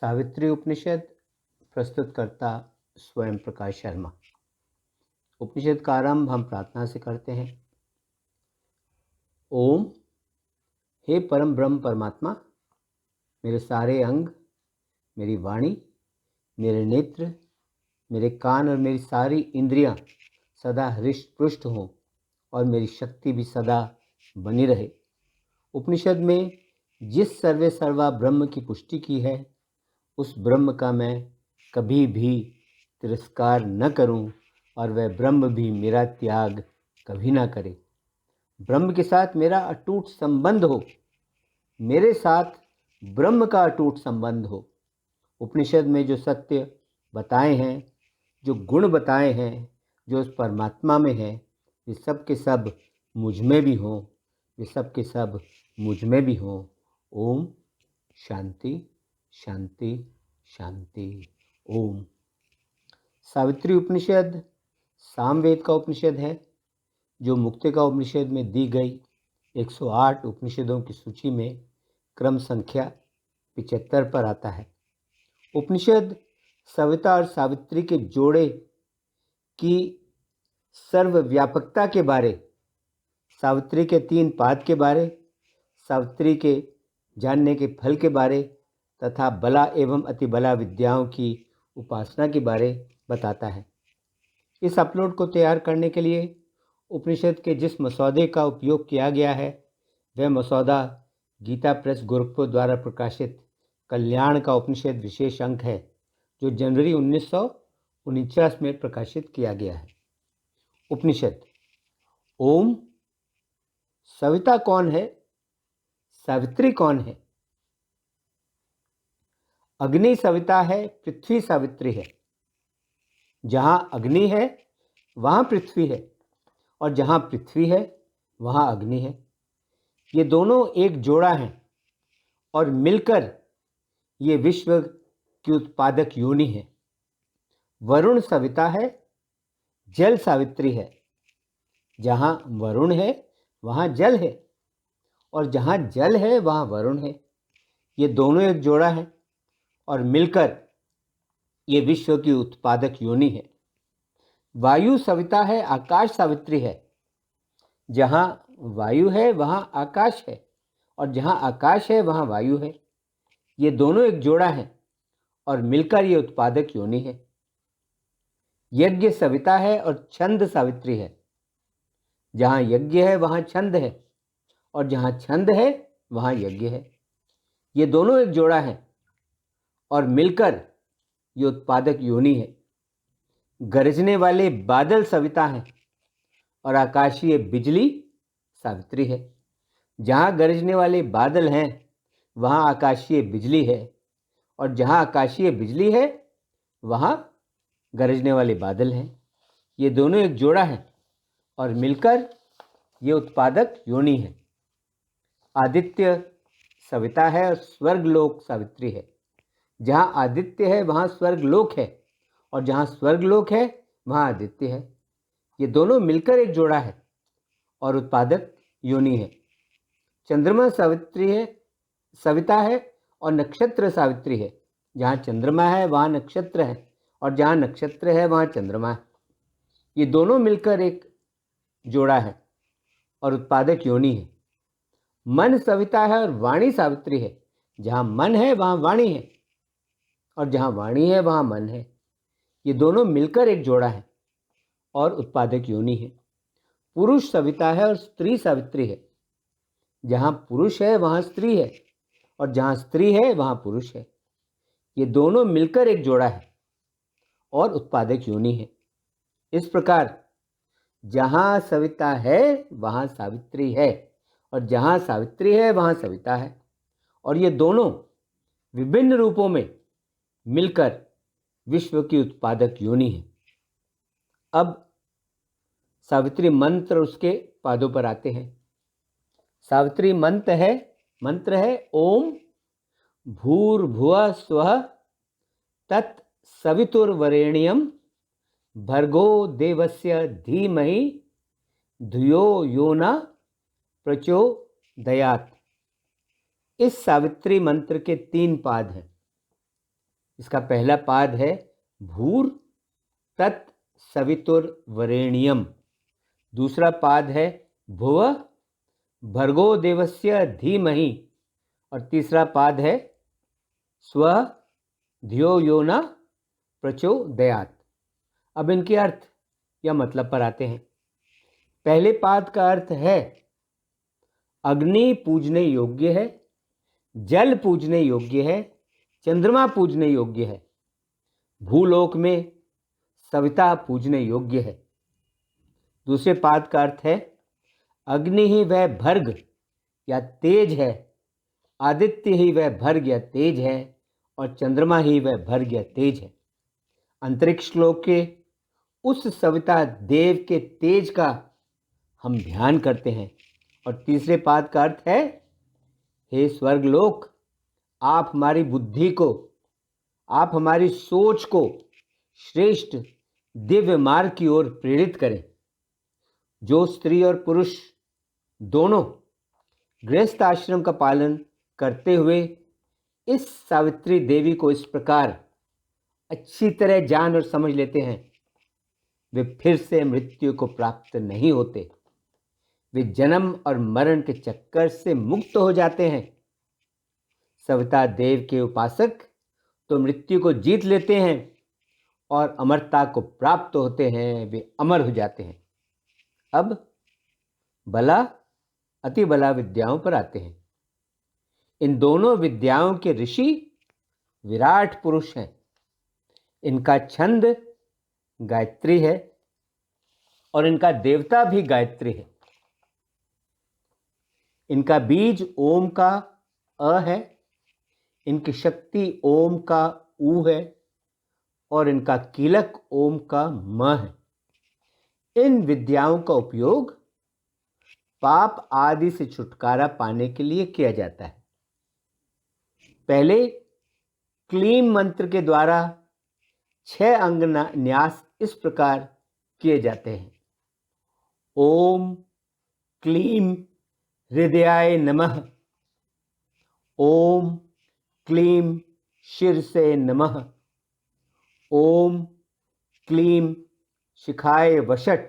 सावित्री उपनिषद प्रस्तुतकर्ता स्वयं प्रकाश शर्मा। उपनिषद का आरंभ हम प्रार्थना से करते हैं। ओम। हे परम ब्रह्म परमात्मा, मेरे सारे अंग, मेरी वाणी, मेरे नेत्र, मेरे कान और मेरी सारी इंद्रियां सदा हृष्ट पुष्ट हों और मेरी शक्ति भी सदा बनी रहे। उपनिषद में जिस सर्वे सर्वा ब्रह्म की पुष्टि की है, उस ब्रह्म का मैं कभी भी तिरस्कार न करूं और वह ब्रह्म भी मेरा त्याग कभी ना करे। ब्रह्म के साथ मेरा अटूट संबंध हो, मेरे साथ ब्रह्म का अटूट संबंध हो। उपनिषद में जो सत्य बताए हैं, जो गुण बताए हैं, जो उस परमात्मा में है, वे सब के सब मुझ में भी हों, वे सब के सब मुझ में भी हों। ओम शांति शांति शांति। ओम। सावित्री उपनिषद सामवेद का उपनिषद है, जो मुक्तिका उपनिषद में दी गई 108 उपनिषदों की सूची में क्रम संख्या 75 पर आता है। उपनिषद सविता और सावित्री के जोड़े की सर्वव्यापकता के बारे, सावित्री के 3 पाद के बारे, सावित्री के जानने के फल के बारे तथा बला एवं अतिबला विद्याओं की उपासना के बारे बताता है। इस अपलोड को तैयार करने के लिए उपनिषद के जिस मसौदे का उपयोग किया गया है, वह मसौदा गीता प्रेस गोरखपुर द्वारा प्रकाशित कल्याण का उपनिषद विशेष अंक है, जो जनवरी 1949 में प्रकाशित किया गया है। उपनिषद। ओम। सविता कौन है? सावित्री कौन है? अग्नि सविता है, पृथ्वी सावित्री है। जहाँ अग्नि है वहाँ पृथ्वी है, और जहाँ पृथ्वी है वहाँ अग्नि है। ये दोनों एक जोड़ा हैं और मिलकर ये विश्व की उत्पादक योनि है। वरुण सविता है, जल सावित्री है। जहाँ वरुण है वहाँ जल है, और जहाँ जल है वहाँ वरुण है। ये दोनों एक जोड़ा है और मिलकर ये विश्व की उत्पादक योनि है। वायु सविता है, आकाश सावित्री है। जहाँ वायु है वहाँ आकाश है, और जहाँ आकाश है वहाँ वायु है। ये दोनों एक जोड़ा है और मिलकर ये उत्पादक योनि है। यज्ञ सविता है और छंद सावित्री है। जहाँ यज्ञ है वहाँ छंद है, और जहाँ छंद है वहाँ यज्ञ है। ये दोनों एक जोड़ा है और मिलकर ये उत्पादक योनि है। गरजने वाले बादल सविता हैं और आकाशीय बिजली सावित्री है। जहाँ गरजने वाले बादल हैं वहाँ आकाशीय बिजली है, और जहाँ आकाशीय बिजली है वहाँ गरजने वाले बादल हैं। ये दोनों एक जोड़ा है और मिलकर ये उत्पादक योनि है। आदित्य सविता है और स्वर्गलोक सावित्री है। जहाँ आदित्य है वहाँ स्वर्गलोक है, और जहाँ स्वर्गलोक है वहाँ आदित्य है। ये दोनों मिलकर एक जोड़ा है और उत्पादक योनि है। चंद्रमा सावित्री है, सविता है और नक्षत्र सावित्री है। जहाँ चंद्रमा है वहाँ नक्षत्र है, और जहाँ नक्षत्र है वहाँ चंद्रमा है। ये दोनों मिलकर एक जोड़ा है और उत्पादक योनि है। मन सविता है और वाणी सावित्री है। जहाँ मन है वहाँ वाणी है, और जहाँ वाणी है वहाँ मन है। ये दोनों मिलकर एक जोड़ा है और उत्पादक योनि है। पुरुष सविता है और स्त्री सावित्री है। जहाँ पुरुष है वहाँ स्त्री है, और जहाँ स्त्री है वहाँ पुरुष है। ये दोनों मिलकर एक जोड़ा है और उत्पादक योनि है। इस प्रकार जहाँ सविता है वहाँ सावित्री है, और जहाँ सावित्री है वहाँ सविता है, और ये दोनों विभिन्न रूपों में मिलकर विश्व की उत्पादक योनि है। अब सावित्री मंत्र उसके पादों पर आते हैं। सावित्री मंत्र है ओम भूर्भुवः स्वः तत्सवितुर्वरेण्यं भर्गो देवस्य धीमहि धियो यो न प्रचोदयात्। इस सावित्री मंत्र के 3 पाद हैं। इसका पहला पाद है भूर तत् सवितुर्वरेण्यम। दूसरा पाद है भुव भर्गो देवस्य धीमहि। और तीसरा पाद है स्व धियो यो न प्रचोदयात्। अब इनके अर्थ या मतलब पर आते हैं। पहले पाद का अर्थ है अग्नि पूजने योग्य है, जल पूजने योग्य है, चंद्रमा पूजने योग्य है, भूलोक में सविता पूजने योग्य है। दूसरे पाद का अर्थ है अग्नि ही वह भर्ग या तेज है, आदित्य ही वह भर्ग या तेज है, और चंद्रमा ही वह भर्ग या तेज है। अंतरिक्ष लोक के उस सविता देव के तेज का हम ध्यान करते हैं। और तीसरे पाद का अर्थ है हे स्वर्गलोक, आप हमारी बुद्धि को, आप हमारी सोच को श्रेष्ठ दिव्य मार्ग की ओर प्रेरित करें। जो स्त्री और पुरुष दोनों गृहस्थ आश्रम का पालन करते हुए इस सावित्री देवी को इस प्रकार अच्छी तरह जान और समझ लेते हैं, वे फिर से मृत्यु को प्राप्त नहीं होते। वे जन्म और मरण के चक्कर से मुक्त हो जाते हैं। सविता देव के उपासक तो मृत्यु को जीत लेते हैं और अमरता को प्राप्त होते हैं, वे अमर हो जाते हैं। अब बला अति बला विद्याओं पर आते हैं। इन दोनों विद्याओं के ऋषि विराट पुरुष हैं। इनका छंद गायत्री है और इनका देवता भी गायत्री है। इनका बीज ओम का अ है, इनकी शक्ति ओम का ऊ है और इनका कीलक ओम का म है। इन विद्याओं का उपयोग पाप आदि से छुटकारा पाने के लिए किया जाता है। पहले क्लीम मंत्र के द्वारा 6 अंग न्यास इस प्रकार किए जाते हैं। ओम क्लीम हृदयाय नमः, ओम क्लीम शीर्षे नमः, ओम क्लीम शिखाय वषट,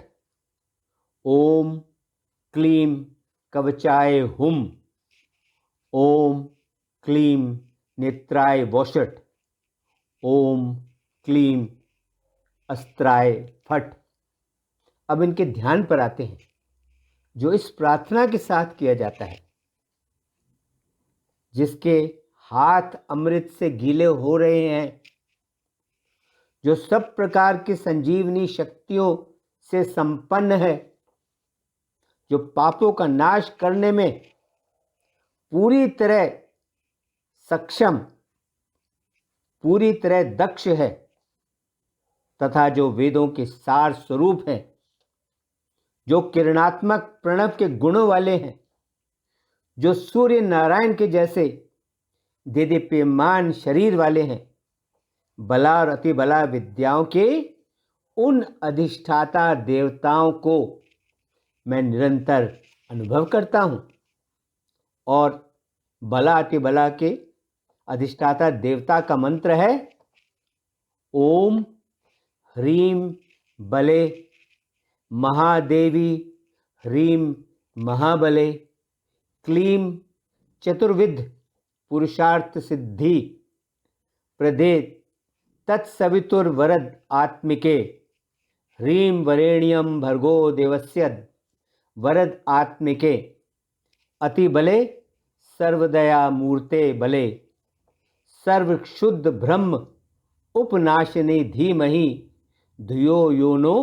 ओम क्लीम कवचाय हुम, ओम क्लीम नेत्राय वोषट, ओम क्लीम अस्त्राय फट। अब इनके ध्यान पर आते हैं, जो इस प्रार्थना के साथ किया जाता है। जिसके हाथ अमृत से गीले हो रहे हैं, जो सब प्रकार की संजीवनी शक्तियों से संपन्न है, जो पापों का नाश करने में पूरी तरह सक्षम, पूरी तरह दक्ष है, तथा जो वेदों के सार स्वरूप हैं, जो किरणात्मक प्रणव के गुणों वाले हैं, जो सूर्य नारायण के जैसे देदीप्यमान शरीर वाले हैं, बला और अति बला विद्याओं के उन अधिष्ठाता देवताओं को मैं निरंतर अनुभव करता हूं। और बला अति बला के अधिष्ठाता देवता का मंत्र है ओम ह्रीम बले महादेवी ह्रीम महाबले क्लीम चतुर्विध पुरुषार्थ सिद्धि प्रदे तत्सवितुर्वरद आत्मिके ह्रीम वरेण्यम भर्गो देवस्य वरद आत्मिके अति बले सर्वदया मूर्ते बले सर्वक्षुद्ध ब्रह्म उपनाशिनी धीमहि धियो योनो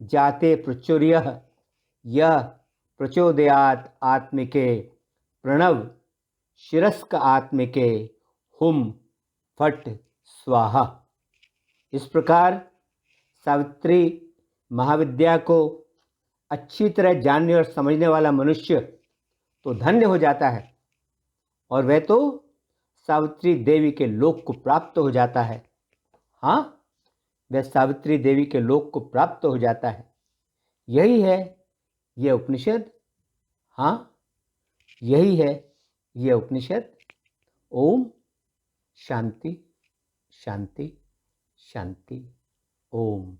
जाते प्रचुर्यः यः प्रचोदयात् आत्मिके प्रणव शिरस्क आत्मिके हुम फट स्वाहा। इस प्रकार सावित्री महाविद्या को अच्छी तरह जानने और समझने वाला मनुष्य तो धन्य हो जाता है, और वह तो सावित्री देवी के लोक को प्राप्त हो जाता है। हाँ, वह सावित्री देवी के लोक को प्राप्त हो जाता है। यही है यह उपनिषद। हाँ, यही है यह उपनिषद। ओम शांति शांति शांति। ओम।